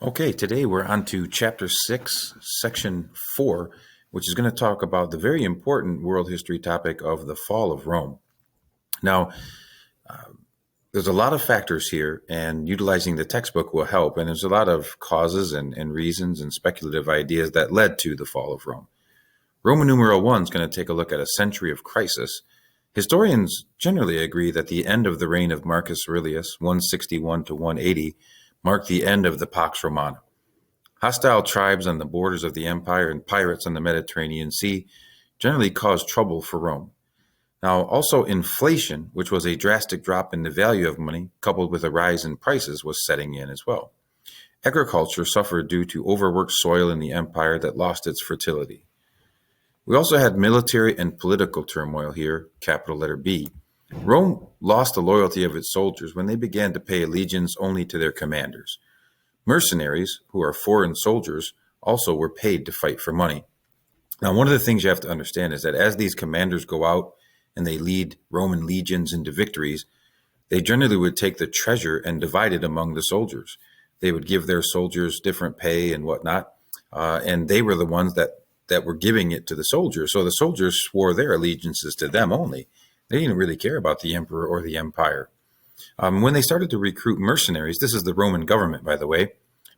Okay, today we're on to Chapter 6, Section 4, which is going to talk about the very important world history topic of the fall of Rome. Now, there's a lot of factors here, and utilizing the textbook will help, and there's a lot of causes and reasons and speculative ideas that led to the fall of Rome. Roman numeral 1 is going to take a look at a century of crisis. Historians generally agree that the end of the reign of Marcus Aurelius, 161 to 180, marked the end of the Pax Romana. Hostile tribes on the borders of the empire and pirates on the Mediterranean Sea generally caused trouble for Rome. Now, also inflation, which was a drastic drop in the value of money, coupled with a rise in prices, was setting in as well. Agriculture suffered due to overworked soil in the empire that lost its fertility. We also had military and political turmoil here, capital letter B. Rome lost the loyalty of its soldiers when they began to pay allegiance only to their commanders. Mercenaries, who are foreign soldiers, also were paid to fight for money. Now, one of the things you have to understand is that as these commanders go out and they lead Roman legions into victories, they generally would take the treasure and divide it among the soldiers. They would give their soldiers different pay and whatnot, and they were the ones that were giving it to the soldiers. So the soldiers swore their allegiances to them only. They didn't really care about the emperor or the empire. When they started to recruit mercenaries, this is the Roman government, by the way,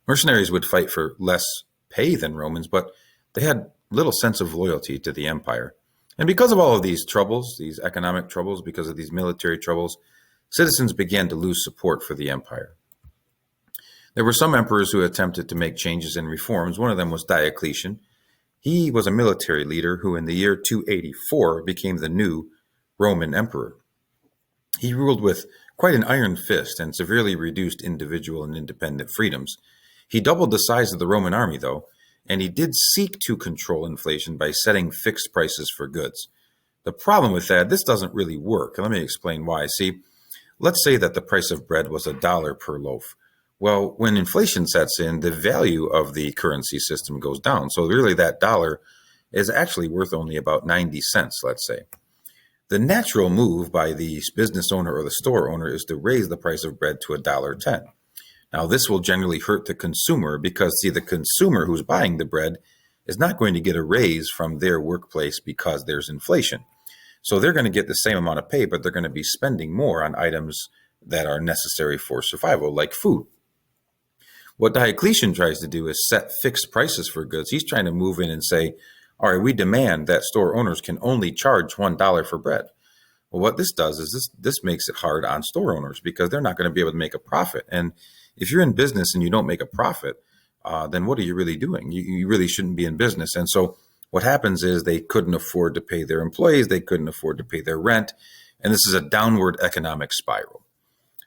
mercenaries would fight for less pay than Romans, but they had little sense of loyalty to the empire. And because of all of these troubles, these economic troubles, because of these military troubles, citizens began to lose support for the empire. There were some emperors who attempted to make changes and reforms. One of them was Diocletian. He was a military leader who in the year 284 became the new Roman emperor. He ruled with quite an iron fist and severely reduced individual and independent freedoms. He doubled the size of the Roman army, though, and he did seek to control inflation by setting fixed prices for goods. The problem with that, this doesn't really work. Let me explain why. See, let's say that the price of bread was $1 per loaf. Well, when inflation sets in, the value of the currency system goes down. So really that dollar is actually worth only about 90 cents, let's say. The natural move by the business owner or the store owner is to raise the price of bread to $1.10. Now, this will generally hurt the consumer because, see, the consumer who's buying the bread is not going to get a raise from their workplace because there's inflation. So they're going to get the same amount of pay, but they're going to be spending more on items that are necessary for survival, like food. What Diocletian tries to do is set fixed prices for goods. He's trying to move in and say, all right, we demand that store owners can only charge $1 for bread. Well, what this does is this makes it hard on store owners because they're not going to be able to make a profit. And if you're in business and you don't make a profit, then what are you really doing? You really shouldn't be in business. And so what happens is they couldn't afford to pay their employees. They couldn't afford to pay their rent. And this is a downward economic spiral.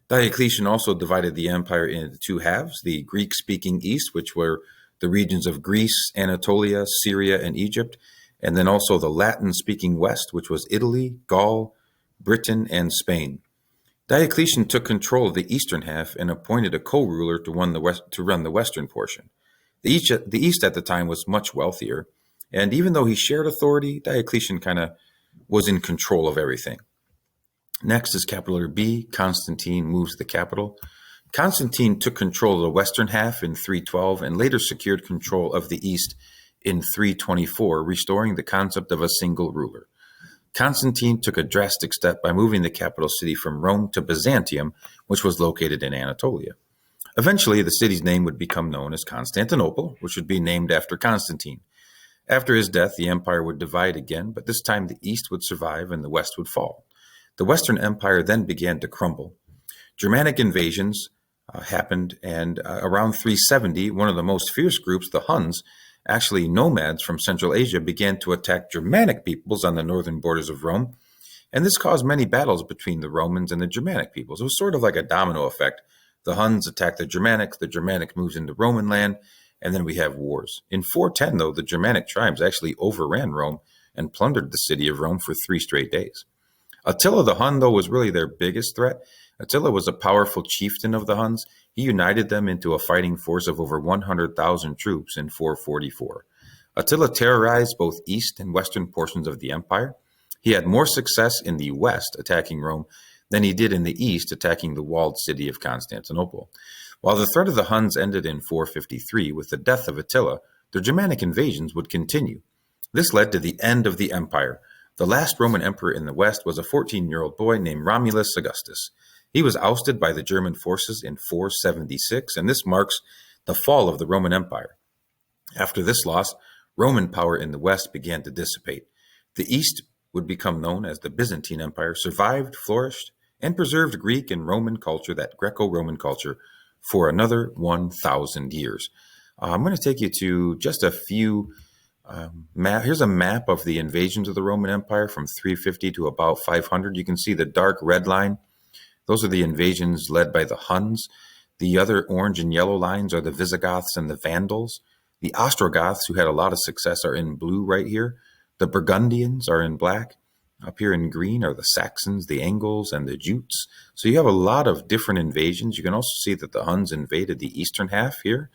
Diocletian also divided the empire into two halves, the Greek-speaking East, which were the regions of Greece, Anatolia, Syria, and Egypt, and then also the Latin-speaking West, which was Italy, Gaul, Britain, and Spain. Diocletian took control of the eastern half and appointed a co-ruler to run the western portion. The East at the time was much wealthier, and even though he shared authority, Diocletian kind of was in control of everything. Next is capital letter B. Constantine moves the capital. Constantine took control of the western half in 312 and later secured control of the east in 324, restoring the concept of a single ruler. Constantine took a drastic step by moving the capital city from Rome to Byzantium, which was located in Anatolia. Eventually, the city's name would become known as Constantinople, which would be named after Constantine. After his death, the empire would divide again, but this time the east would survive and the west would fall. The Western Empire then began to crumble. Germanic invasions happened, and around 370, one of the most fierce groups, the Huns, actually nomads from Central Asia, began to attack Germanic peoples on the northern borders of Rome, and this caused many battles between the Romans and the Germanic peoples. It was sort of like a domino effect. The Huns attack the Germanic moves into Roman land, and then we have wars. In 410, though, the Germanic tribes actually overran Rome and plundered the city of Rome for 3 straight days. Attila the Hun, though, was really their biggest threat. Attila was a powerful chieftain of the Huns. He united them into a fighting force of over 100,000 troops in 444. Attila terrorized both east and western portions of the empire. He had more success in the west attacking Rome than he did in the east, attacking the walled city of Constantinople. While the threat of the Huns ended in 453 with the death of Attila, their Germanic invasions would continue. This led to the end of the empire. The last Roman emperor in the west was a 14-year-old boy named Romulus Augustus. He was ousted by the German forces in 476, and this marks the fall of the Roman Empire. After this loss, Roman power in the west began to dissipate. The east would become known as the Byzantine Empire, survived, flourished, and preserved Greek and Roman culture, that Greco-Roman culture, for another 1,000 years. I'm going to take you to just a few here's a map of the invasions of the Roman Empire from 350 to about 500. You can see the dark red line. Those are the invasions led by the Huns. The other orange and yellow lines are the Visigoths and the Vandals. The Ostrogoths, who had a lot of success, are in blue right here. The Burgundians are in black. Up here in green are the Saxons, the Angles, and the Jutes. So you have a lot of different invasions. You can also see that the Huns invaded the eastern half here.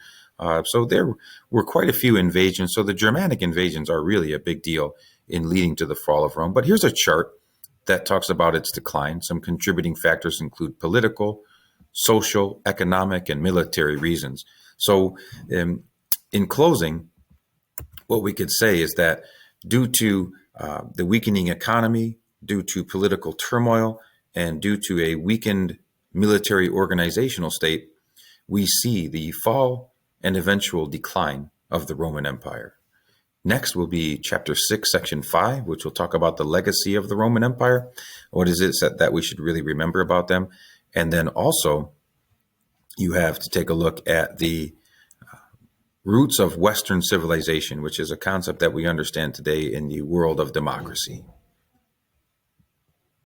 So there were quite a few invasions. So the Germanic invasions are really a big deal in leading to the fall of Rome. But here's a chart that talks about its decline. Some contributing factors include political, social, economic, and military reasons. So in closing, what we could say is that due to the weakening economy, due to political turmoil, and due to a weakened military organizational state, we see the fall and eventual decline of the Roman Empire. Next will be Chapter 6, Section 5, which will talk about the legacy of the Roman Empire. What is it that we should really remember about them? And then also, you have to take a look at the roots of Western civilization, which is a concept that we understand today in the world of democracy.